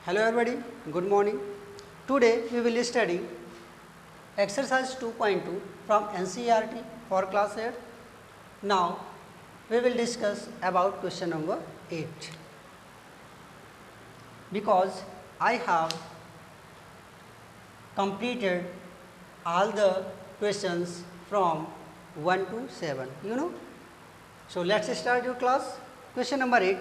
Hello everybody, good morning. Today we will study exercise 2.2 from NCERT for class 8. Now we will discuss about question number 8. Because I have completed all the questions from 1 to 7, So let's start your class. Question number 8.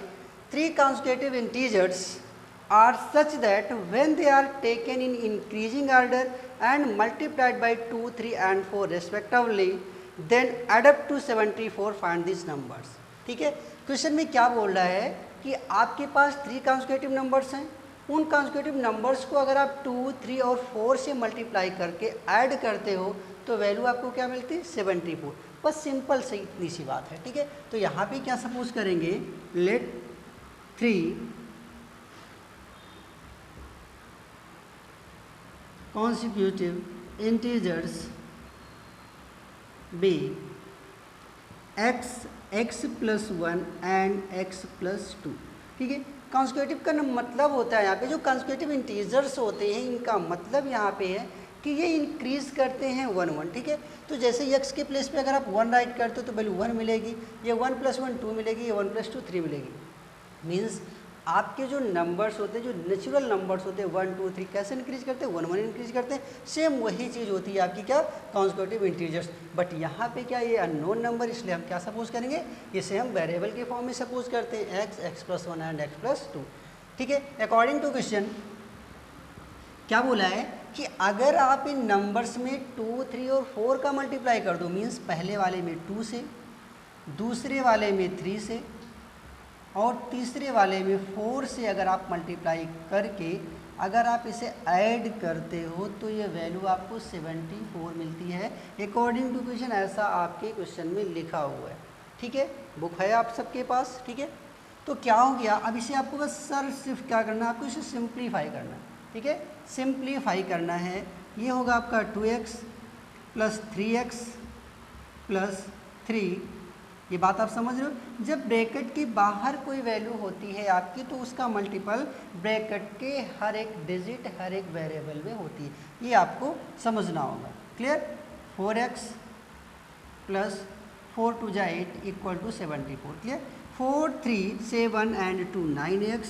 Three consecutive integers are such that when they are taken in increasing order and multiplied by 2, 3 and 4 respectively, then add up to 74, find these numbers. ठीक है, question में क्या बोल रहा है कि आपके पास 3 consecutive numbers हैं, उन कॉन्सेक्यूटिव नंबर्स को अगर आप 2, 3 और 4 से मल्टीप्लाई करके ऐड करते हो तो वैल्यू आपको क्या मिलती है 74। बस सिंपल से इतनी सी बात है। ठीक है, तो यहाँ पे क्या सपोज करेंगे, late 3 consecutive integers be x plus 1 and x plus 2। ठीक है, कॉन्सेक्यूटिव का मतलब होता है यहाँ पे जो कॉन्सेक्यूटिव इंटीजर्स होते हैं इनका मतलब यहाँ पे है कि ये इंक्रीज करते हैं 1 1। ठीक है, तो जैसे x के प्लेस पे अगर आप 1 राइट करते हो तो वैल्यू 1 मिलेगी, ये 1 + 1 2 मिलेगी, ये 1 + 2 3 मिलेगी। मीन्स आपके जो नंबर्स होते हैं, जो नेचुरल नंबर्स होते हैं 1 2 3 कैसे इंक्रीज करते हैं 1 1 इंक्रीज करते हैं। सेम वही चीज़ होती है आपकी क्या कॉन्सेक्यूटिव इंटीजर्स। बट यहाँ पे क्या ये अननोन नंबर, इसलिए हम क्या सपोज करेंगे, इसे हम वेरिएबल के फॉर्म में सपोज करते हैं x + 1 एंड x + 2। ठीक है, अकॉर्डिंग टू क्वेश्चन क्या बोला है कि अगर आप इन नंबर्स में 2, 3 और 4 का मल्टीप्लाई कर दो, मीन्स पहले वाले में 2 से, दूसरे वाले में 3 से और तीसरे वाले में 4 से अगर आप मल्टीप्लाई करके अगर आप इसे ऐड करते हो तो ये वैल्यू आपको 74 मिलती है अकॉर्डिंग टू क्वेश्चन। ऐसा आपके क्वेश्चन में लिखा हुआ है। ठीक है, बुक है आप सबके पास। ठीक है, तो क्या हो गया, अब इसे आपको बस सिर्फ क्या करना है, आपको इसे सिंप्लीफाई करना है। ठीक है, सिंप्लीफाई करना है। ये होगा आपका 2x + 3x + 3। ये बात आप समझ रहे हो। जब ब्रैकेट के बाहर कोई वैल्यू होती है आपकी तो उसका मल्टीपल ब्रैकेट के हर एक डिजिट, हर एक वेरिएबल में होती है। ये आपको समझना होगा। Clear. 4x + 4 × 2 = 8 = 74। Clear. 4 3 7 and 2 9x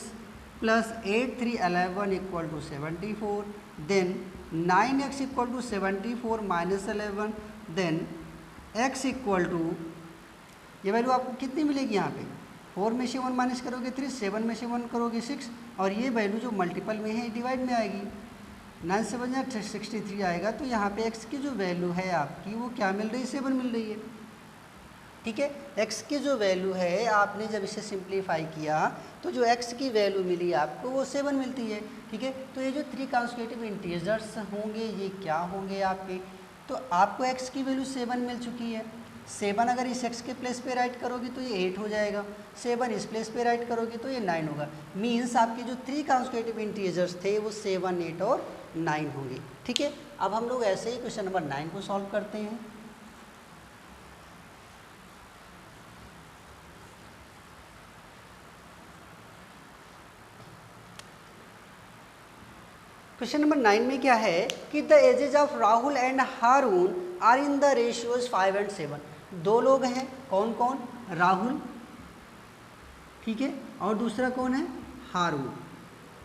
+ 8 3 11 = 74। Then 9x = 74 - 11। Then x = ये वैल्यू आपको कितनी मिलेगी यहाँ पे, 4 में से 1 माइनस करोगे 3, 7 में से 1 करोगे 6 और ये वैल्यू जो मल्टीपल में है डिवाइड में आएगी। 9 से 7 = 63 आएगा। तो यहाँ पे x की जो वैल्यू है आपकी वो क्या मिल रही है, 7 मिल रही है। ठीक है, x की जो वैल्यू है आपने जब इसे सिंप्लीफाई किया तो जो x की वैल्यू मिली आपको वो 7 मिलती है। ठीक है, तो ये जो 3 कॉन्सेक्यूटिव इंटीजर्स होंगे ये क्या होंगे आपके, तो आपको x की वैल्यू 7 मिल चुकी है। 7 अगर इस x के प्लेस पे राइट करोगे तो ये 8 हो जाएगा, 7 इस प्लेस पे राइट करोगे तो ये 9 होगा। मीन्स आपके जो 3 कॉन्सेक्यूटिव इंटीजर्स थे वो 7 8 और 9 होंगे। ठीक है, अब हम लोग ऐसे ही क्वेश्चन नंबर 9 को सॉल्व करते हैं। क्वेश्चन नंबर 9 में क्या है कि the ages of Rahul and Haroon are in the ratios 5 and 7। दो लोग हैं, कौन कौन, राहुल, ठीक है, और दूसरा कौन है, हारून।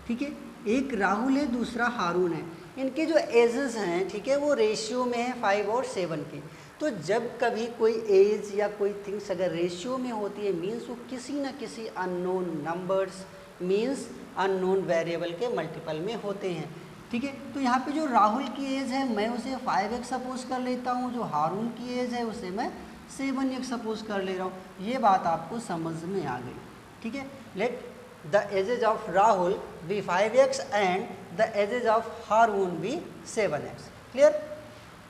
ठीक है, एक राहुल है दूसरा हारून है। इनके जो एजेस हैं, ठीक है, वो रेशियो में है 5 और 7 के। तो जब कभी कोई एज या कोई थिंग्स अगर रेशियो में होती है मीन्स वो किसी न किसी unknown numbers means unknown variable के मल्टीपल में होते हैं। ठीक है, तो यहाँ पे जो राहुल की एज है मैं उसे 5x सपोज कर लेता हूँ, जो हारून की एज है उसे मैं 7x सपोज कर ले रहा हूँ। ये बात आपको समझ में आ गई। ठीक है, let the ages of Rahul be 5x and the ages of Haroon be 7x। Clear.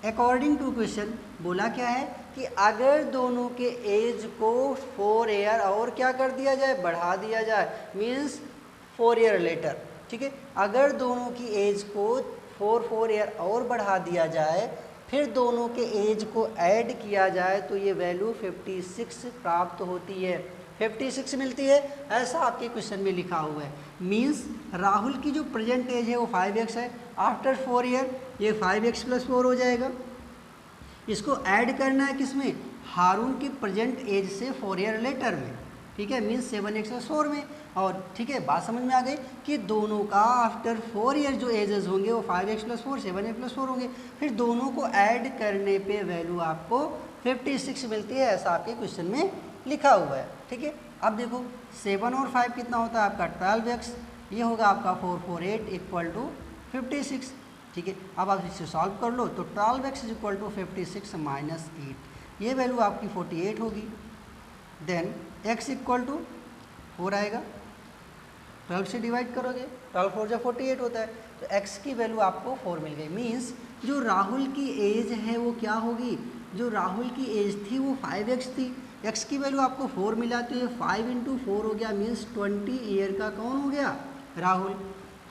According to question बोला क्या है कि अगर दोनों के एज को 4 ईयर और क्या कर दिया जाए, बढ़ा दिया जाए, मीन्स 4 ईयर लेटर। ठीक है, अगर दोनों की एज को 4 ईयर और बढ़ा दिया जाए फिर दोनों के एज को ऐड किया जाए तो ये वैल्यू 56 प्राप्त होती है। 56 मिलती है, ऐसा आपके क्वेश्चन में लिखा हुआ है। मीन्स राहुल की जो प्रेजेंट एज है वो 5x है, आफ्टर 4 ईयर ये 5x + 4 हो जाएगा। इसको ऐड करना है किसमें, हारून की प्रेजेंट एज से 4 ईयर लेटर में, ठीक है, मीन्स 7x + 4 में। और ठीक है, बात समझ में आ गई कि दोनों का आफ्टर 4 ईयर जो एजेस होंगे वो 5x + 4 7x + 4 होंगे, फिर दोनों को ऐड करने पे वैल्यू आपको 56 मिलती है, ऐसा आपके क्वेश्चन में लिखा हुआ है। ठीक है, अब देखो 7 और 5 कितना होता है आपका 12x, ये होगा आपका 448 = 56। ठीक है, अब आप इसे सॉल्व कर लो तो 12x = 56 - 8, ये वैल्यू आपकी 48 होगी। देन x = 4 आएगा, 12 से डिवाइड करोगे, 12 4 = 48 होता है, तो x की वैल्यू आपको 4 मिल गई। मीन्स जो राहुल की एज है वो क्या होगी, जो राहुल की एज थी वो 5x थी, x की वैल्यू आपको 4 मिला तो ये 5 × 4 हो गया, मीन्स 20 ईयर का कौन हो गया, राहुल।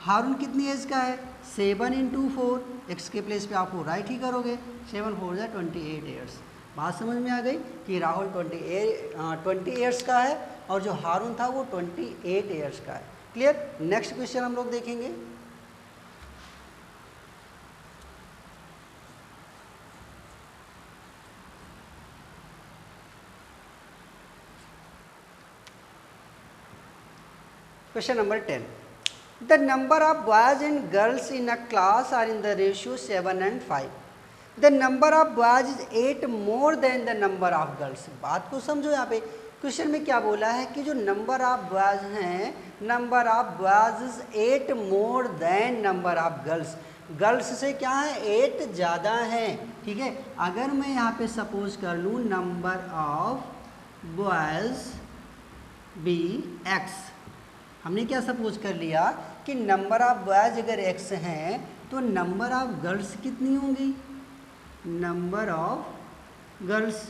हारून कितनी एज का है, 7 × 4, x के प्लेस पे आप 4 राइट ही करोगे, 7 4 = 28 ईयर्स। बात समझ में आ गई कि राहुल 20 ईयर्स का है और जो हारून था वो 28 ईयर्स का है। क्लियर। नेक्स्ट क्वेश्चन हम लोग देखेंगे। Question number 10, the number of boys and girls in a class are in the ratio 7 and 5, the number of boys is 8 more than the number of girls. बात को समझो, यहाँ पे क्वेश्चन में क्या बोला है कि जो नंबर ऑफ बॉयज हैं, number of boys is 8 more then number of girls, girls से क्या है 8 ज़्यादा है। ठीक है, अगर मैं यहाँ पे सपोज कर लूँ number of boys be x, हमने क्या सपोज कर लिया कि नंबर ऑफ बॉयज अगर x हैं तो नंबर ऑफ गर्ल्स कितनी होंगी, नंबर ऑफ गर्ल्स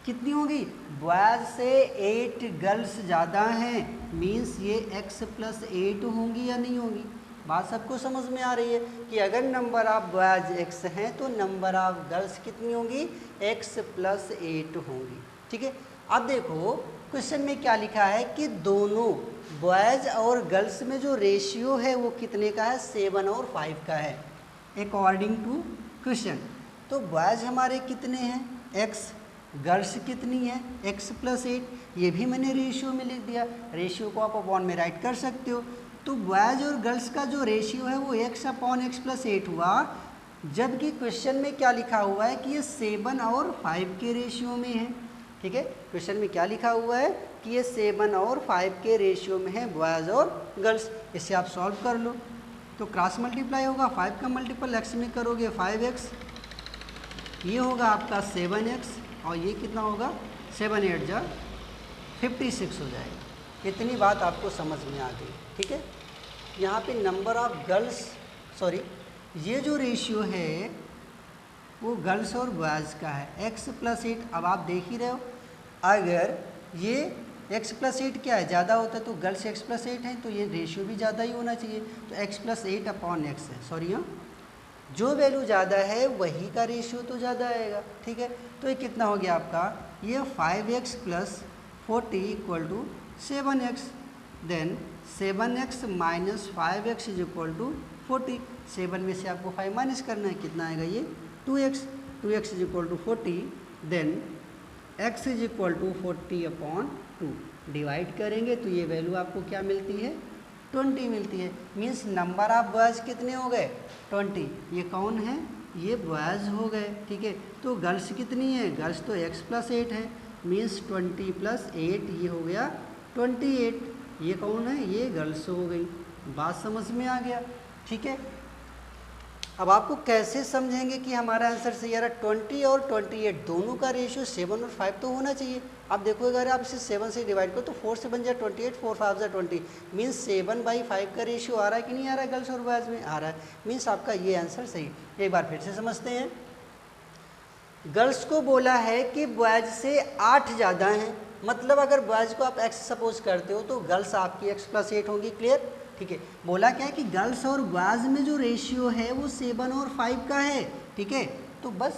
कितनी होगी, बॉयज से 8 गर्ल्स ज़्यादा हैं, मीन्स ये x + 8 होंगी या नहीं होंगी। बात सबको समझ में आ रही है कि अगर नंबर ऑफ बॉयज x हैं तो नंबर ऑफ गर्ल्स कितनी होंगी, x + 8 होंगी। ठीक है, अब देखो क्वेश्चन में क्या लिखा है कि दोनों बॉयज़ और गर्ल्स में जो रेशियो है वो कितने का है, 7 और 5 का है अकॉर्डिंग टू क्वेश्चन। तो बॉयज़ हमारे कितने हैं x, गर्ल्स कितनी है x + 8, ये भी मैंने रेशियो में लिख दिया, रेशियो को आप अपॉन में राइट कर सकते हो। तो बॉयज़ और गर्ल्स का जो रेशियो है वो x/x + 8 हुआ, जबकि क्वेश्चन में क्या लिखा हुआ है कि ये 7 और 5 के रेशियो में है। ठीक है, क्वेश्चन में क्या लिखा हुआ है कि ये 7 और 5 के रेशियो में है बॉयज़ और गर्ल्स। इसे आप सॉल्व कर लो तो क्रॉस मल्टीप्लाई होगा, 5 का मल्टीपल x में करोगे 5x, ये होगा आपका 7x और ये कितना होगा 7 8 जा 56 हो जाएगा। इतनी बात आपको समझ में आ गई। ठीक है, यहाँ पे नंबर ऑफ गर्ल्स, सॉरी ये जो रेशियो है वो गर्ल्स और बॉयज़ का है x + 8। अब आप देख ही रहे हो अगर ये x + 8 क्या है ज़्यादा होता है तो गर्ल्स x + 8 है तो ये रेशियो भी ज़्यादा ही होना चाहिए, तो x + 8/x है, सॉरी हाँ, जो वैल्यू ज़्यादा है वही का रेशियो तो ज़्यादा आएगा। ठीक है, तो ये कितना हो गया आपका, ये 5x + 40 = 7x, then 7x - 5x = 40, 7 में से आपको 5 माइनस करना है, कितना आएगा ये 2x, 2x = 40, then x = 40/2 divide करेंगे तो ये वैल्यू आपको क्या मिलती है 20 मिलती है। मीन्स नंबर ऑफ बॉयज़ कितने हो गए 20, ये कौन है, ये बॉयज़ हो गए। ठीक है, तो गर्ल्स कितनी है, गर्ल्स तो x + 8 है, मीन्स 20 + 8 ये हो गया 28, ये कौन है, ये गर्ल्स हो गई। बात समझ में आ गया। ठीक है, अब आपको कैसे समझेंगे कि हमारा आंसर सही आ रहा है, 20 और 28 दोनों का रेशियो 7 और 5 तो होना चाहिए। आप देखो अगर आप इसे 7 से डिवाइड करो तो 4 से बन जाए 28, 4 5 = 20, मीन्स 7/5 का रेशियो आ रहा है कि नहीं आ रहा है, गर्ल्स और बॉयज़ में आ रहा है, मीन्स आपका ये आंसर सही। एक बार फिर से समझते हैं, गर्ल्स को बोला है कि बॉयज़ से 8 ज़्यादा हैं, मतलब अगर बॉयज़ को आप x सपोज करते हो तो गर्ल्स आपकी x + 8 होंगी। क्लियर। ठीक है, बोला क्या है कि गर्ल्स और बॉयज़ में जो रेशियो है वो 7 और 5 का है। ठीक है, तो बस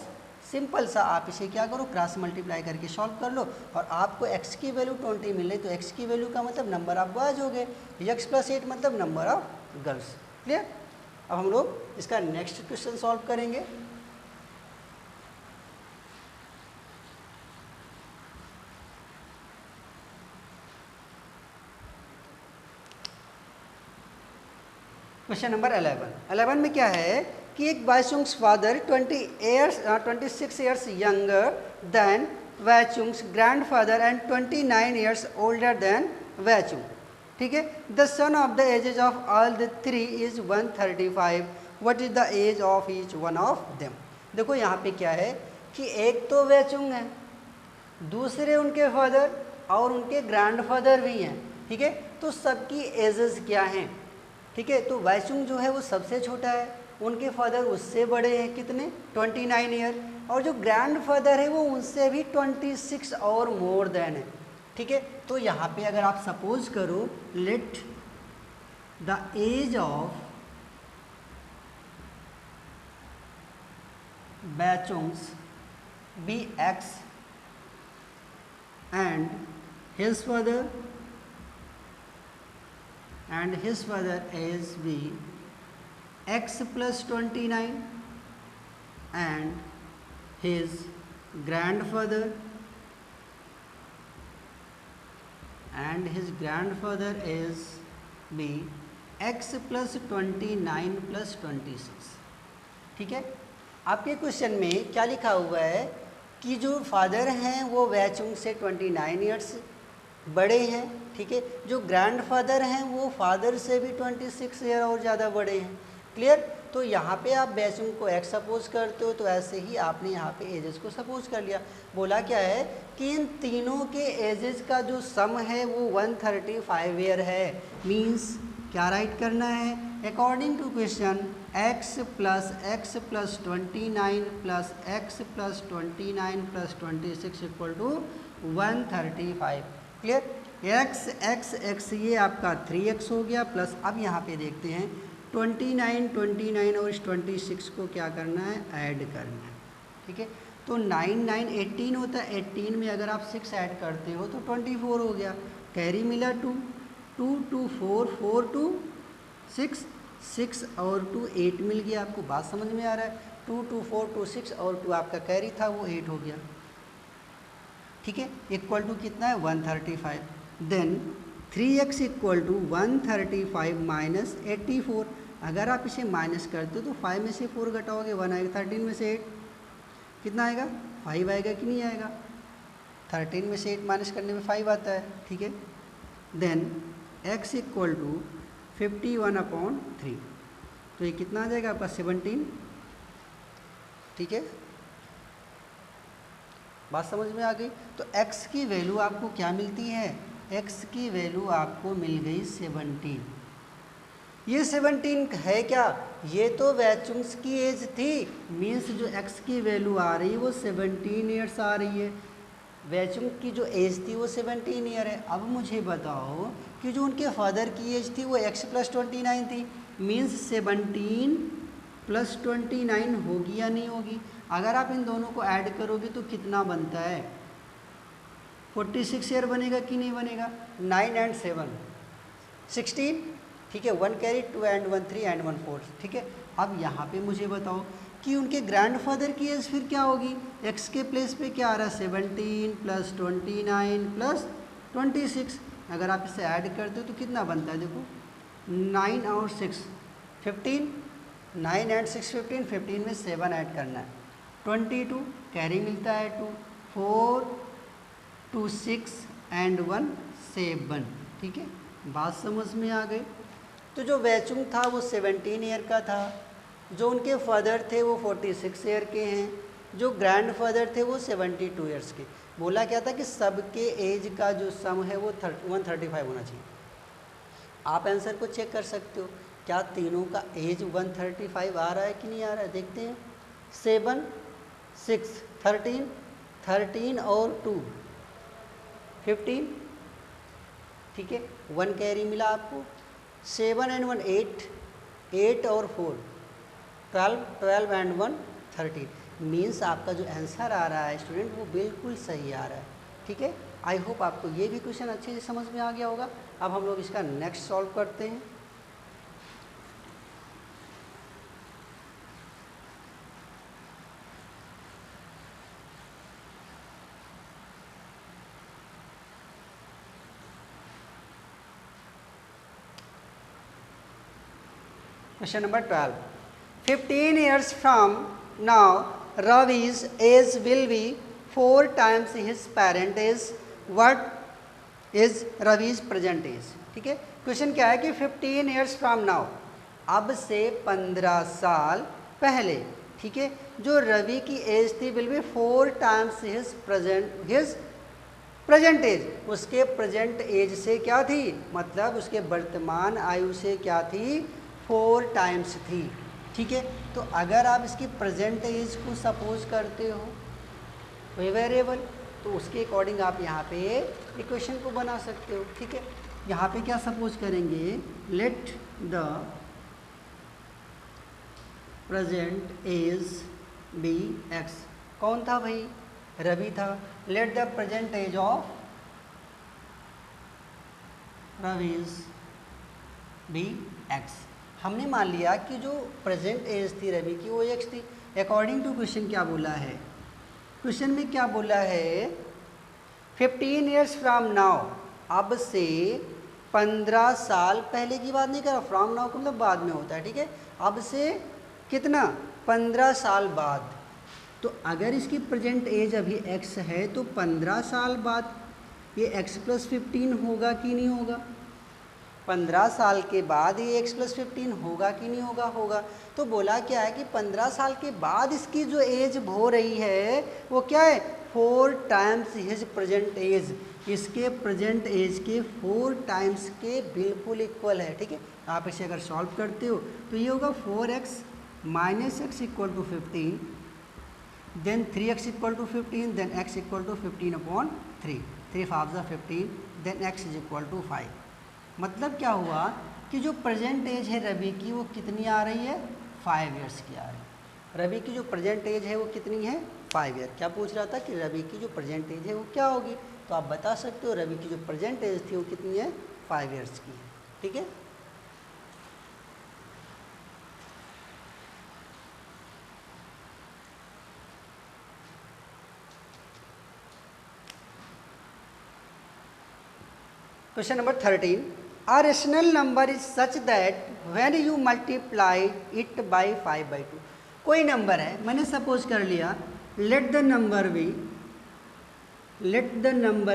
सिंपल सा आप इसे क्या करो, क्रॉस मल्टीप्लाई करके सॉल्व कर लो, और आपको x की वैल्यू 20 मिल रही, तो x की वैल्यू का मतलब नंबर ऑफ बॉयज हो गए, x + 8 मतलब नंबर ऑफ गर्ल्स। क्लियर। अब हम लोग इसका नेक्स्ट क्वेश्चन सॉल्व करेंगे। क्वेश्चन नंबर 11 में क्या है कि एक Baichung's father 26 years younger than Baichung's grandfather and 29 years older than Baichung. ठीक है। The sum of the ages of all the three is 135। What is the age of each one of them. देखो यहाँ पे क्या है कि एक तो वाइचुंग है, दूसरे उनके फादर और उनके ग्रैंडफादर भी हैं। ठीक है। तो सबकी एजेस क्या हैं। ठीक है। तो वाइचुंग जो है वो सबसे छोटा है, उनके फादर उससे बड़े हैं, कितने 29 ईयर, और जो ग्रैंडफादर है वो उनसे भी 26 और मोर देन है। ठीक है। तो यहाँ पे अगर आप सपोज करो, let the age of Baichung's be x and his father is be x + 29 and his grandfather is be x + 29 + 26। ठीक है। आपके क्वेश्चन में क्या लिखा हुआ है कि जो फादर हैं वो वाइचुंग से 29 ईयर्स बड़े हैं। ठीक है। जो ग्रैंडफादर हैं वो फादर से भी 26 ईयर और ज़्यादा बड़े हैं। क्लियर। तो यहाँ पे आप वाइचुंग को x सपोज करते हो, तो ऐसे ही आपने यहाँ पे एजेस को सपोज कर लिया। बोला क्या है कि इन तीनों के एजेस का जो सम है वो 135 ईयर है। मीन्स क्या राइट करना है, according to question x + x + 29 + x + 29 + 26 = 135। Clear. x ये आपका 3x हो गया, प्लस अब यहाँ पे देखते हैं 29 और इस 26 को क्या करना है, ऐड करना है। ठीक है। तो 9 18 होता है, 18 में अगर आप 6 ऐड करते हो तो 24 हो गया, कैरी मिला 2 2 4 4 2 6 6 और 2 8 मिल गया। आपको बात समझ में आ रहा है। 2 2 4 2 6 और 2 आपका कैरी था वो 8 हो गया। ठीक है। इक्वल टू कितना है 135। Then 3x = 135 - 84। अगर आप इसे माइनस करते हो तो 5 में से 4 घटाओगे 1 आएगा, 13 में से 8 कितना आएगा 5 आएगा कि नहीं आएगा। 13 में से 8 माइनस करने में 5 आता है। ठीक है। देन x = 51/3, तो ये कितना आ जाएगा आपका 17। ठीक है। बात समझ में आ गई। तो x की वैल्यू आपको क्या मिलती है, x की वैल्यू आपको मिल गई 17। ये 17 है क्या, ये तो वाइचुंग्स की एज थी। मीन्स जो x की वैल्यू आ रही है वो 17 ईयर्स आ रही है। वाइचुंग की जो एज थी वो 17 ईयर है। अब मुझे बताओ कि जो उनके फादर की एज थी वो x + 29 थी। मीन्स 17 + 29 होगी या नहीं होगी। अगर आप इन दोनों को ऐड करोगे तो कितना बनता है, 46 ईयर बनेगा कि नहीं बनेगा। 9 and 7 16। ठीक है। 1 कैरी 2 and 1 3 and 1 4। ठीक है। अब यहाँ पे मुझे बताओ कि उनके ग्रैंडफादर की एज फिर क्या होगी। x के प्लेस पे क्या आ रहा है 17 + 29 + 26। अगर आप इसे ऐड करते हो तो कितना बनता है, देखो 9 और 6 15। 9 and 6 15, 15 में 7 ऐड करना है 22, कैरी मिलता है 2 4 2 6 and 1 7। ठीक है। बात समझ में आ गई। तो जो वाइचुंग था वो 17 ईयर का था, जो उनके फादर थे वो 46 ईयर के हैं, जो ग्रैंडफादर थे वो 72 ईयर्स के। बोला क्या था कि सबके एज का जो सम है वो 135 होना चाहिए। आप आंसर को चेक कर सकते हो, क्या तीनों का एज 135 आ रहा है कि नहीं आ रहा है। देखते हैं 7 6 13 13 और 2 15। ठीक है। 1 कैरी मिला आपको। 7 and 1 8 8 और 4 12 12 and 1 13। मीन्स आपका जो आंसर आ रहा है स्टूडेंट वो बिल्कुल सही आ रहा है। ठीक है, आई होप आपको ये भी क्वेश्चन अच्छे से समझ में आ गया होगा। अब हम लोग इसका नेक्स्ट सॉल्व करते हैं। Question number 12. 15 years from now, Ravi's age will be 4 times his parent age. What is Ravi's present age? ठीक है, क्वेश्चन क्या है कि 15 years from now, अब से 15 साल पहले, ठीक है, जो रवि की एज थी will be 4 times his present age, उसके प्रेजेंट एज से क्या थी, मतलब उसके वर्तमान आयु से क्या थी, 4 टाइम्स थी। ठीक है, तो अगर आप इसकी प्रेजेंट एज को सपोज करते हो कोई वेरिएबल, तो उसके अकॉर्डिंग आप यहाँ पे इक्वेशन को बना सकते हो। ठीक है, यहाँ पे क्या सपोज करेंगे, let the present age be x. कौन था भाई, रवि था। Let the present age of Ravi's be x. हमने मान लिया कि जो प्रेजेंट एज थी रवि की वो एक्स थी। अकॉर्डिंग टू क्वेश्चन क्या बोला है, क्वेश्चन में क्या बोला है, 15 ईयर्स फ्रॉम नाउ, अब से 15 साल पहले की बात नहीं कर रहा, फ्रॉम नाउ मतलब बाद में होता है। ठीक है, अब से कितना, 15 साल बाद। तो अगर इसकी प्रेजेंट एज अभी x है तो 15 साल बाद ये x + 15 होगा कि नहीं होगा, 15 साल के बाद ये x + 15 होगा कि नहीं होगा, होगा। तो बोला क्या है कि 15 साल के बाद इसकी जो एज हो रही है वो क्या है, 4 टाइम्स हिज प्रेजेंट एज, इसके प्रेजेंट एज के 4 टाइम्स के बिल्कुल इक्वल है। ठीक है, आप इसे अगर सॉल्व करते हो तो ये होगा 4x - x = 15, then 3x = 15, then x = 15/3, 3 × 5 = 15, then x = 5। मतलब क्या हुआ कि जो प्रेजेंट एज है रवि की वो कितनी आ रही है, 5 ईयर्स की आ रही है। रवि की जो प्रेजेंट एज है वो कितनी है, 5 ईयर। क्या पूछ रहा था कि रवि की जो प्रेजेंट एज है वो क्या होगी, तो आप बता सकते हो रवि की जो प्रेजेंट एज थी वो कितनी है, 5 ईयर्स की है। ठीक है, question number 13, a rational number is such that when you multiply it by 5/2। कोई नंबर है, मैंने सपोज कर लिया let the number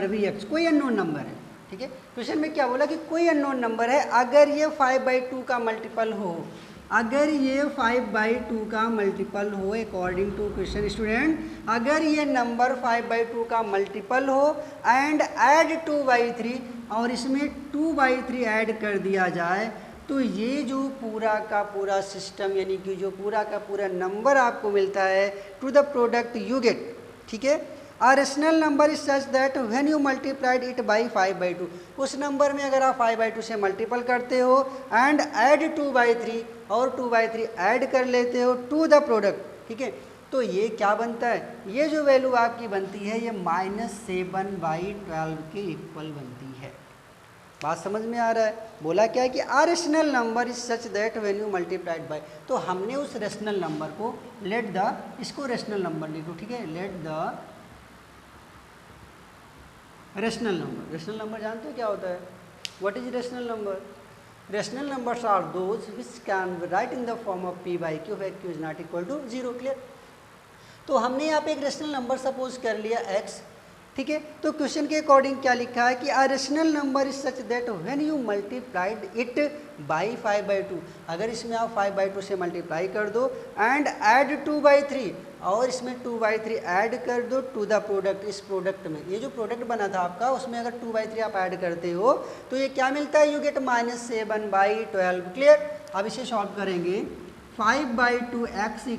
be x, कोई अननोन नंबर है। ठीक है, क्वेश्चन में क्या बोला कि कोई अननोन नंबर है, अगर ये 5/2 का मल्टीपल हो, अगर ये 5/2 का मल्टीपल हो, अकॉर्डिंग टू क्वेश्चन स्टूडेंट, अगर ये नंबर 5/2 का मल्टीपल हो एंड ऐड 2/3 और इसमें 2/3 ऐड कर दिया जाए, तो ये जो पूरा का पूरा सिस्टम यानी कि जो पूरा का पूरा नंबर आपको मिलता है, to the product you get. ठीक है, a rational number is such that when you multiplied it by 5/2, उस नंबर में अगर आप 5/2 से मल्टीपल करते हो एंड ऐड 2/3 और 2/3 ऐड कर लेते हो टू द प्रोडक्ट। ठीक है, तो ये क्या बनता है, ये जो वैल्यू आपकी बनती है ये -7/12 के इक्वल बनती है। बात समझ में आ रहा है, बोला क्या है कि a rational number is such that when you multiplied by, तो हमने उस रेशनल नंबर को लेट द, इसको रेशनल नंबर लिखो। ठीक है, let the rational number. Rational number जानते हो क्या होता है, what is rational number, rational numbers are those which can be write in the form of p/q where q is not equal to 0। Clear, तो हमने यहाँ पे एक रेशनल नंबर सपोज कर लिया x। ठीक है, तो क्वेश्चन के अकॉर्डिंग क्या लिखा है कि a rational number is such that when you multiplied it by 5/2, अगर इसमें आप 5/2 से मल्टीप्लाई कर दो एंड ऐड 2/3 और इसमें 2/3 ऐड कर दो टू द प्रोडक्ट, इस प्रोडक्ट में ये जो प्रोडक्ट बना था आपका उसमें अगर 2/3 आप ऐड करते हो तो ये क्या मिलता है, यू गेट -7/12। क्लियर, अब इसे सॉल्व करेंगे, 5/2x =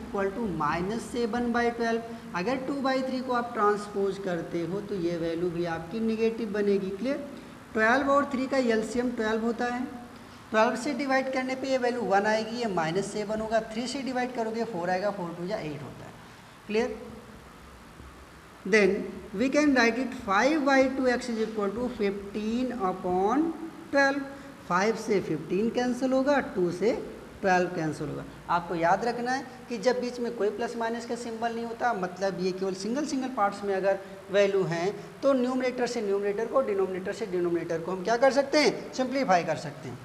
-7/12। अगर 2/3 को आप ट्रांसपोज करते हो तो ये वैल्यू भी आपकी नेगेटिव बनेगी। क्लियर, 12 और 3 का एलसीएम 12 होता है, 12 से डिवाइड करने पे ये वैल्यू 1 आएगी, ये -7 होगा, 3 से डिवाइड करोगे 4 आएगा, 4 × 2 = 8 होता है। Clear? Then we can write it 5/2x is equal to 15/12। 5 से 15 कैंसिल होगा, 2 से 12 कैंसिल होगा। आपको याद रखना है कि जब बीच में कोई प्लस माइनस का सिंबल नहीं होता, मतलब ये केवल सिंगल पार्ट्स में अगर वैल्यू हैं तो न्यूमरेटर से न्यूमरेटर को, डिनोमिनेटर से डिनोमिनेटर को हम क्या कर सकते हैं, सिंप्लीफाई कर सकते हैं।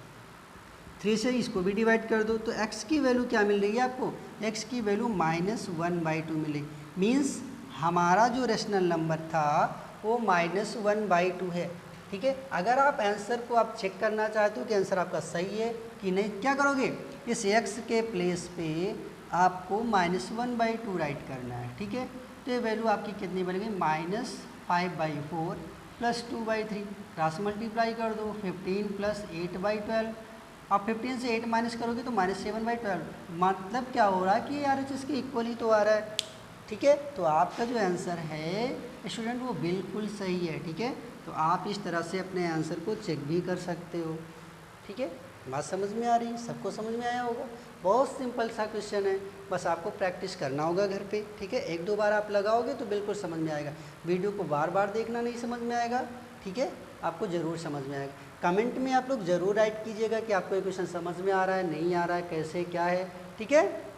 3 से इसको भी डिवाइड कर दो तो x की वैल्यू क्या मिल रही है आपको, x की वैल्यू -1/2 मिलेगी। मीन्स हमारा जो रेशनल नंबर था वो -1/2 है। ठीक है, अगर आप आंसर को आप चेक करना चाहते हो कि आंसर आपका सही है कि नहीं, क्या करोगे, इस x के प्लेस पे आपको -1/2 राइट करना है। ठीक है, तो ये वैल्यू आपकी कितनी बनेगी, -5/4 + 2/3। क्रॉस मल्टीप्लाई कर दो, 15 + 8/12। आप 15 से 8 माइनस करोगे तो -7/12। मतलब क्या हो रहा है कि यार इसके इक्वल ही तो आ रहा है। ठीक है, तो आपका जो आंसर है स्टूडेंट वो बिल्कुल सही है। ठीक है, तो आप इस तरह से अपने आंसर को चेक भी कर सकते हो। ठीक है, बात समझ में आ रही है, सबको समझ में आया होगा। बहुत सिंपल सा क्वेश्चन है, बस आपको प्रैक्टिस करना होगा घर पे। ठीक है, 1-2 बार आप लगाओगे तो बिल्कुल समझ में आएगा। वीडियो को बार बार देखना नहीं समझ में आएगा। ठीक है, आपको ज़रूर समझ में आएगा। कमेंट में आप लोग ज़रूर राइट कीजिएगा कि आपको ये क्वेश्चन समझ में आ रहा है, नहीं आ रहा है, कैसे क्या है। ठीक है।